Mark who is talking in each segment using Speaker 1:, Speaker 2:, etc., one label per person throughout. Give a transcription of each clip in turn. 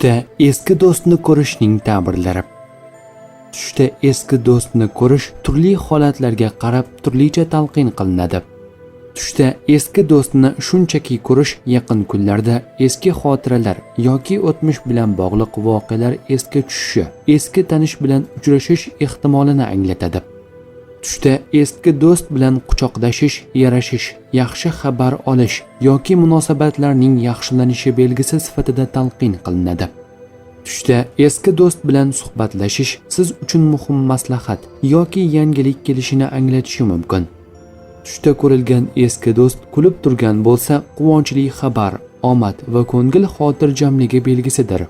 Speaker 1: Tushda eski do'stni ko'rishning ta'birlari. Tushda eski do'stni ko'rish turli holatlarga qarab turlicha talqin qilinadi. Tushda eski do'stni shunchaki ko'rish yaqin kunlarda eski xotiralar yoki o'tmish bilan bog'liq voqealar esga tushishi, eski tanish bilan uchrashish ehtimolini anglatadi. Tushda eski do'st bilan quchoqlashish, yarashish, yaxshi xabar olish yoki munosabatlarning yaxshilanishi belgisi sifatida talqin qilinadi. Tushda eski do'st bilan suhbatlashish siz uchun muhim maslahat yoki yangilik kelishini anglatishi mumkin. Tushda ko'rilgan eski do'st kulib turgan bo'lsa, quvonchli xabar, omad va ko'ngil xotirjamligi belgisidir.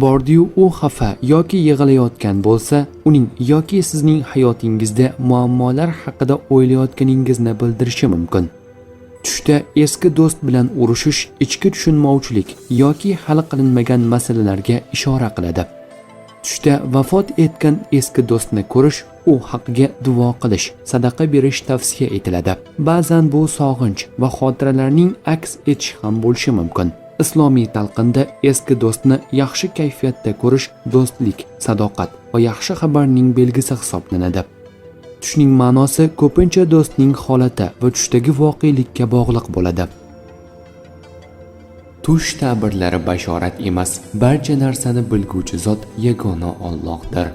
Speaker 1: Bordi-yu u xafa yoki yig'layotgan bo'lsa, uning yoki sizning hayotingizda muammolar haqida o'ylayotganingizni bildirishi mumkin. Tushda eski do'st bilan urushish ichki tushunmovchilik yoki hal qilinmagan masalalarga ishora qiladi. Tushda vafot etgan eski do'stni ko'rish, u haqqiga duo qilish, sadaqa berish tavsiya etiladi. Ba'zan bu sog'inch va xotiralarning aks etishi ham bo'lishi mumkin. Islomiy talqinda eski do'stni yaxshi kayfiyatda ko'rish do'stlik, sadoqat va yaxshi xabarning belgisi hisoblanadi. Tushning ma'nosi ko'pincha do'stning holati va tushdagi voqelikka bog'liq bo'ladi. Tush ta'birlari bashorat emas, barcha narsani bilguvchi zot yagona Allohdir.